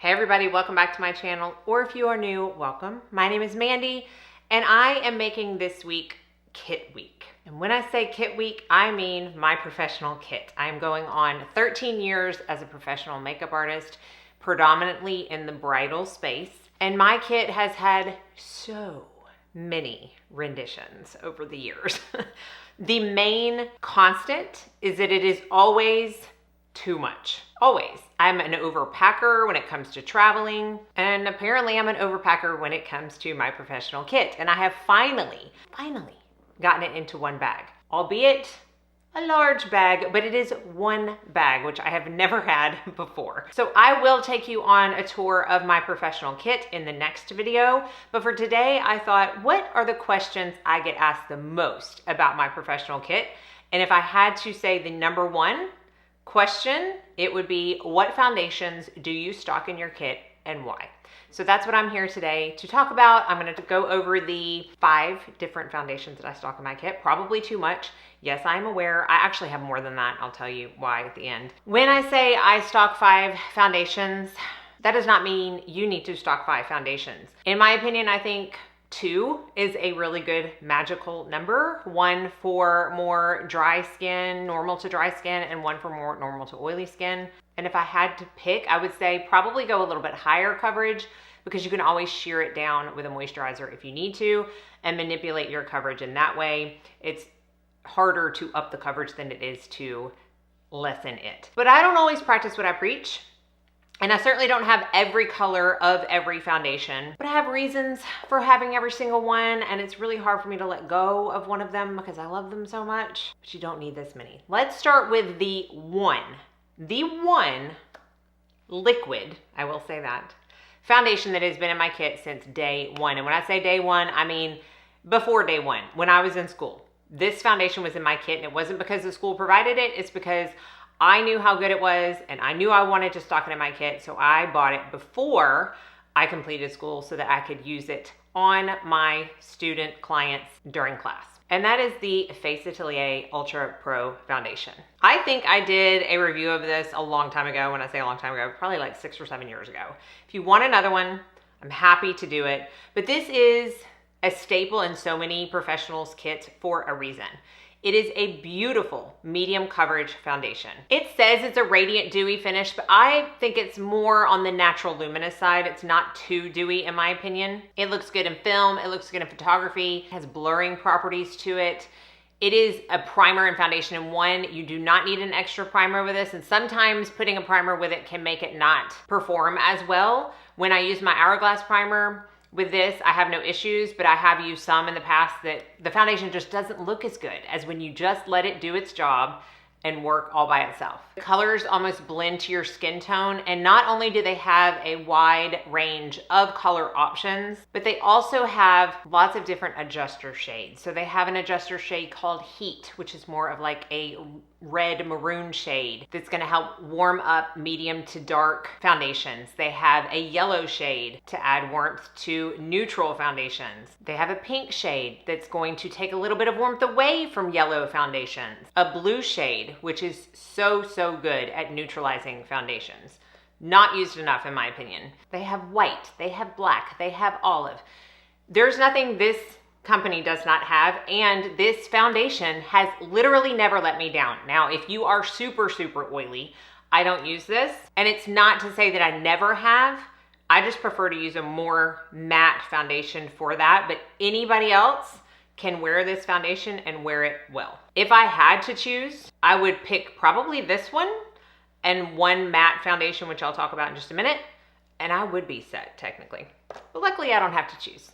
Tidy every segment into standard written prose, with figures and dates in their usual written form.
Hey everybody, welcome back to my channel, or if you are new, welcome. My name is Mandy, and I am making this week Kit Week. And when I say Kit Week, I mean my professional kit. I am going on 13 years as a professional makeup artist, predominantly in the bridal space. And my kit has had so many renditions over the years. The main constant is that it is always too much. Always. I'm an overpacker when it comes to traveling, and apparently I'm an overpacker when it comes to my professional kit. And I have finally gotten it into one bag, albeit a large bag, but it is one bag, which I have never had before. So I will take you on a tour of my professional kit in the next video. But for today, I thought, what are the questions I get asked the most about my professional kit? And if I had to say the number one question, it would be, what foundations do you stock in your kit and why? So that's what I'm here today to talk about. I'm going to go over the 5 different foundations that I stock in my kit. Probably too much. Yes, I'm aware. I actually have more than that. I'll tell you why at the end. When I say I stock 5 foundations, that does not mean you need to stock 5 foundations. In my opinion, I think 2 is a really good magical number. 1 for more dry skin, normal to dry skin, and 1 for more normal to oily skin. And if I had to pick, I would say probably go a little bit higher coverage, because you can always shear it down with a moisturizer if you need to and manipulate your coverage in that way. It's harder to up the coverage than it is to lessen it. But I don't always practice what I preach. And I certainly don't have every color of every foundation, but I have reasons for having every single one, and it's really hard for me to let go of one of them because I love them so much, but you don't need this many. Let's start with the one liquid, I will say that, foundation that has been in my kit since day one. And when I say day one, I mean before day one, when I was in school. This foundation was in my kit, and it wasn't because the school provided it, it's because I knew how good it was, and I knew I wanted to stock it in my kit, so I bought it before I completed school so that I could use it on my student clients during class. And that is the Face Atelier Ultra Pro Foundation. I think I did a review of this a long time ago. When I say a long time ago, probably like 6 or 7 years ago. If you want another one, I'm happy to do it. But this is a staple in so many professionals' kits for a reason. It is a beautiful medium coverage foundation. It says it's a radiant dewy finish, but I think it's more on the natural luminous side. It's not too dewy in my opinion. It looks good in film, it looks good in photography, it has blurring properties to it. It is a primer and foundation in one. You do not need an extra primer with this, and sometimes putting a primer with it can make it not perform as well. When I use my Hourglass primer, with this, I have no issues, but I have used some in the past that the foundation just doesn't look as good as when you just let it do its job and work all by itself. The colors almost blend to your skin tone, and not only do they have a wide range of color options, but they also have lots of different adjuster shades. So they have an adjuster shade called Heat, which is more of like a red maroon shade that's going to help warm up medium to dark foundations. They have a yellow shade to add warmth to neutral foundations. They have a pink shade that's going to take a little bit of warmth away from yellow foundations. A blue shade, which is so good at neutralizing foundations. Not used enough in my opinion. They have white, they have black, they have olive. There's nothing this company does not have, and this foundation has literally never let me down. Now, if you are super oily, I don't use this, and it's not to say that I never have. I just prefer to use a more matte foundation for that, but anybody else can wear this foundation and wear it well. If I had to choose, I would pick probably this one and one matte foundation, which I'll talk about in just a minute, and I would be set technically. But luckily I don't have to choose.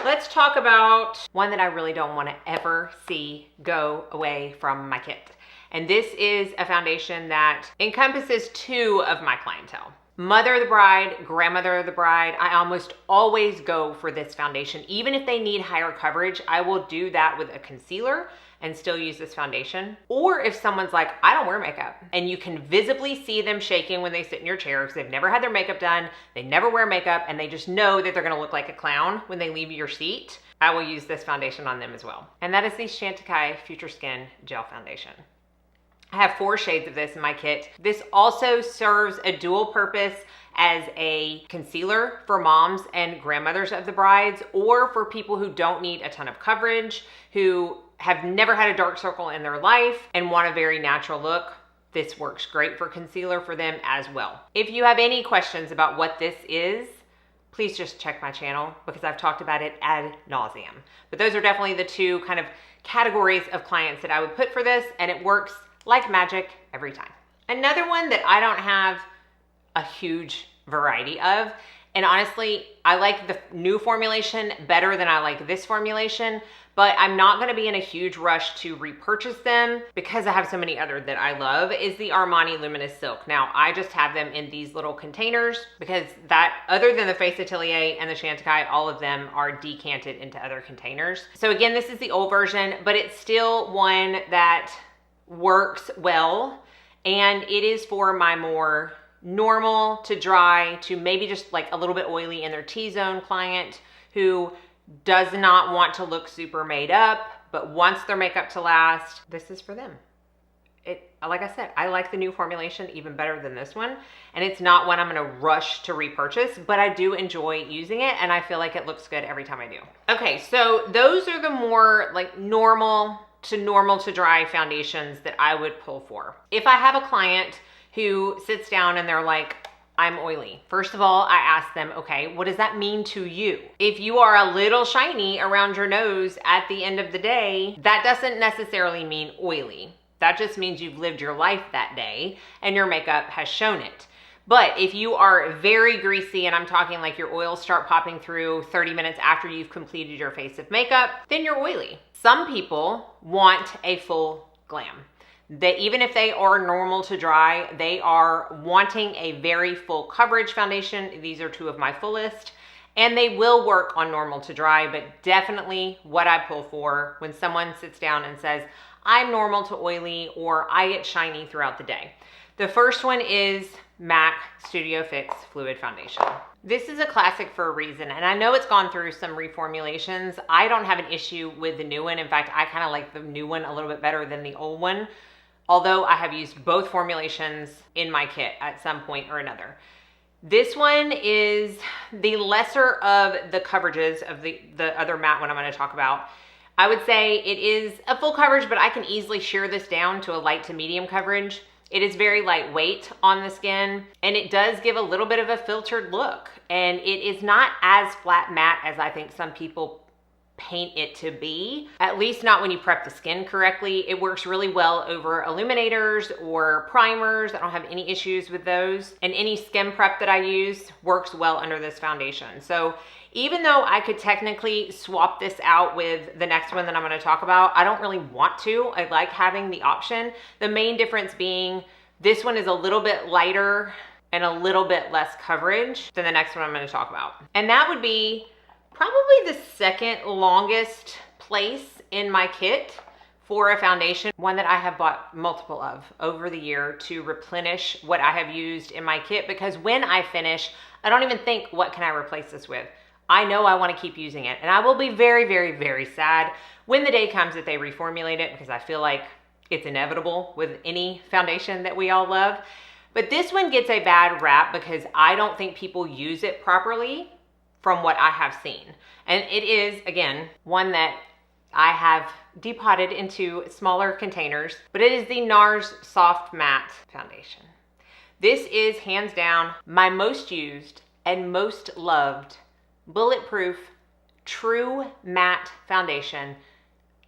Let's talk about one that I really don't want to ever see go away from my kit. And this is a foundation that encompasses 2 of my clientele. Mother of the bride, grandmother of the bride. I almost always go for this foundation. Even if they need higher coverage, I will do that with a concealer and still use this foundation. Or if someone's like, I don't wear makeup, and you can visibly see them shaking when they sit in your chair because they've never had their makeup done, they never wear makeup, and they just know that they're gonna look like a clown when they leave your seat, I will use this foundation on them as well. And that is the Chantecaille Future Skin Gel Foundation. I have 4 shades of this in my kit. This also serves a dual purpose as a concealer for moms and grandmothers of the brides, or for people who don't need a ton of coverage, who have never had a dark circle in their life and want a very natural look. This works great for concealer for them as well. If you have any questions about what this is, please just check my channel because I've talked about it ad nauseum. But those are definitely the two kind of categories of clients that I would put for this, and it works like magic every time. Another one that I don't have a huge variety of, and honestly, I like the new formulation better than I like this formulation, but I'm not gonna be in a huge rush to repurchase them because I have so many other that I love, is the Armani Luminous Silk. Now, I just have them in these little containers because that, other than the Face Atelier and the Chantecaille, all of them are decanted into other containers. So again, this is the old version, but it's still one that works well, and it is for my more normal to dry to maybe just like a little bit oily in their T-zone client who does not want to look super made up but wants their makeup to last. This is for them. Like I said, I like the new formulation even better than this one, and it's not one I'm gonna rush to repurchase, but I do enjoy using it and I feel like it looks good every time I do. Okay, so those are the more like normal to dry foundations that I would pull for. If I have a client who sits down and they're like, I'm oily. First of all, I ask them, okay, what does that mean to you? If you are a little shiny around your nose at the end of the day, that doesn't necessarily mean oily. That just means you've lived your life that day and your makeup has shown it. But if you are very greasy, and I'm talking like your oils start popping through 30 minutes after you've completed your face of makeup, then you're oily. Some people want a full glam. That even if they are normal to dry, they are wanting a very full coverage foundation. These are two of my fullest, and they will work on normal to dry, but definitely what I pull for when someone sits down and says, I'm normal to oily or I get shiny throughout the day. The first one is MAC Studio Fix Fluid Foundation. This is a classic for a reason, and I know it's gone through some reformulations. I don't have an issue with the new one. In fact, I kind of like the new one a little bit better than the old one, although I have used both formulations in my kit at some point or another. This one is the lesser of the coverages of the other matte one I'm going to talk about. I would say it is a full coverage, but I can easily shear this down to a light to medium coverage. It is very lightweight on the skin, and it does give a little bit of a filtered look, and it is not as flat matte as I think some people paint it to be, at least not when you prep the skin correctly. It works really well over illuminators or primers. I don't have any issues with those, and any skin prep that I use works well under this foundation. So even though I could technically swap this out with the next one that I'm going to talk about, I don't really want to. I like having the option. The main difference being this one is a little bit lighter and a little bit less coverage than the next one I'm going to talk about. And that would be probably the second longest place in my kit for a foundation, one that I have bought multiple of over the year to replenish what I have used in my kit, because when I finish, I don't even think, what can I replace this with? I know I want to keep using it, and I will be very, very, very sad when the day comes that they reformulate it, because I feel like it's inevitable with any foundation that we all love. But this one gets a bad rap because I don't think people use it properly from what I have seen. And it is, again, one that I have depotted into smaller containers, but it is the Nars Soft Matte Foundation. This is hands down my most used and most loved bulletproof true matte foundation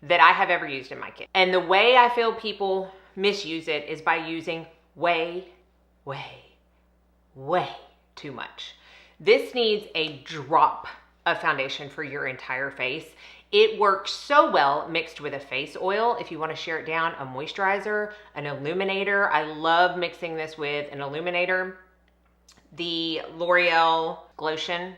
that I have ever used in my kit. And the way I feel people misuse it is by using way, way, way too much. This needs a drop of foundation for your entire face. It works so well mixed with a face oil. If you want to shear it down, a moisturizer, an illuminator. I love mixing this with an illuminator. The L'Oreal Glotion,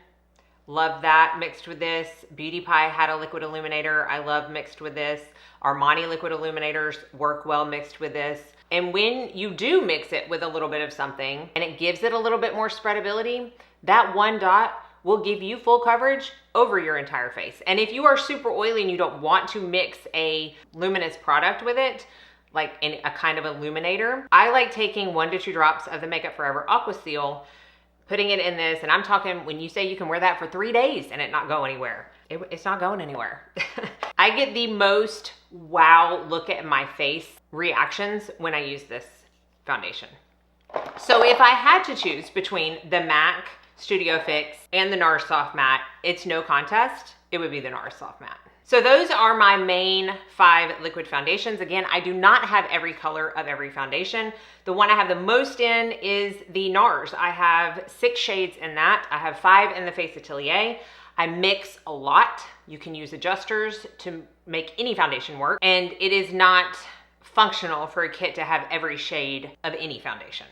love that mixed with this. Beauty Pie had a liquid illuminator. I love mixed with this. Armani liquid illuminators work well mixed with this. And when you do mix it with a little bit of something and it gives it a little bit more spreadability, that one dot will give you full coverage over your entire face. And if you are super oily and you don't want to mix a luminous product with it, like in a kind of illuminator, I like taking 1 to 2 drops of the Makeup Forever Aqua Seal, putting it in this, and I'm talking when you say you can wear that for 3 days and it not go anywhere. It's not going anywhere. I get the most wow, look at my face reactions when I use this foundation. So if I had to choose between the MAC Studio Fix and the Nars Soft Matte, it's no contest. It would be the Nars Soft Matte. So those are my main 5 liquid foundations. Again, I do not have every color of every foundation. The one I have the most in is the Nars. I have 6 shades in that. I have 5 in the Face Atelier. I mix a lot. You can use adjusters to make any foundation work. And it is not functional for a kit to have every shade of any foundation.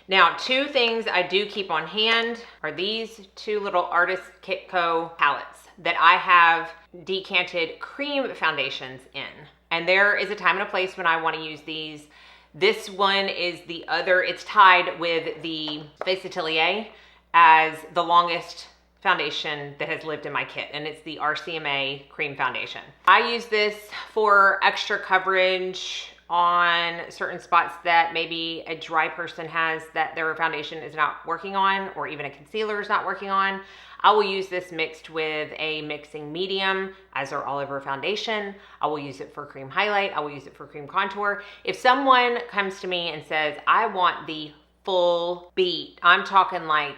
Now, 2 things I do keep on hand are these 2 little Artist Kitco palettes that I have decanted cream foundations in. And there is a time and a place when I want to use these. This one is the other, it's tied with the Face Atelier as the longest foundation that has lived in my kit, and it's the RCMA cream foundation. I use this for extra coverage on certain spots that maybe a dry person has that their foundation is not working on, or even a concealer is not working on. I will use this mixed with a mixing medium as our all over foundation. I will use it for cream highlight. I will use it for cream contour. If someone comes to me and says, I want the full beat, I'm talking like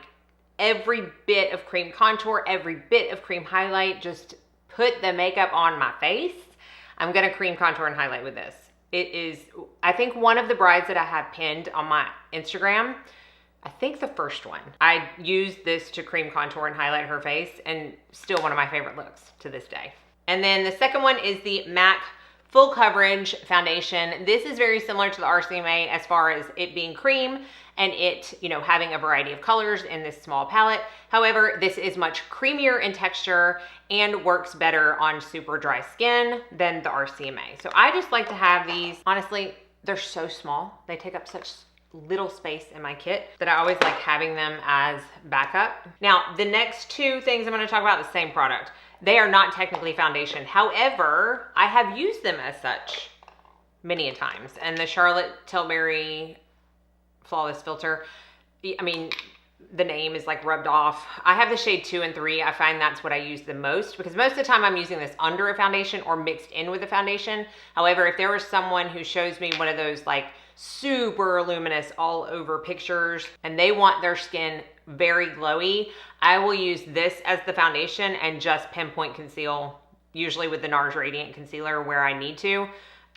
every bit of cream contour, every bit of cream highlight, just put the makeup on my face, I'm gonna cream contour and highlight with this. It is, I think one of the brides that I have pinned on my Instagram, I think the first one, I used this to cream contour and highlight her face, and still one of my favorite looks to this day. And then the second one is the MAC Full Coverage Foundation. This is very similar to the RCMA as far as it being cream and it, you know, having a variety of colors in this small palette. However, this is much creamier in texture and works better on super dry skin than the RCMA. So I just like to have these. Honestly, they're so small. They take up such little space in my kit that I always like having them as backup. Now, the next 2 things I'm gonna talk about, the same product. They are not technically foundation. However, I have used them as such many a times. And the Charlotte Tilbury Flawless Filter, I mean, the name is like rubbed off. I have the shade 2 and 3. I find that's what I use the most because most of the time I'm using this under a foundation or mixed in with a foundation. However, if there was someone who shows me one of those like super luminous all over pictures and they want their skin very glowy, I will use this as the foundation and just pinpoint conceal, usually with the Nars Radiant Concealer where I need to,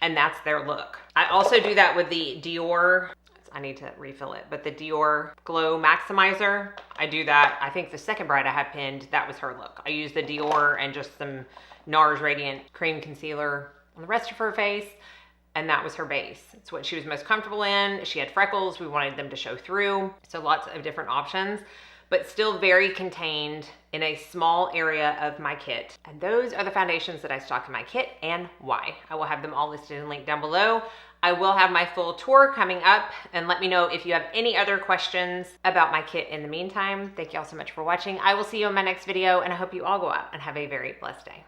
and that's their look. I also do that with the Dior, I need to refill it, but the Dior Glow Maximizer, I do that. I think the second bride I had pinned, that was her look. I used the Dior and just some Nars Radiant Cream Concealer on the rest of her face, and that was her base. It's what she was most comfortable in. She had freckles, we wanted them to show through. So lots of different options, but still very contained in a small area of my kit. And those are the foundations that I stock in my kit and why. I will have them all listed and linked down below. I will have my full tour coming up, and let me know if you have any other questions about my kit in the meantime. Thank you all so much for watching. I will see you in my next video, and I hope you all go out and have a very blessed day.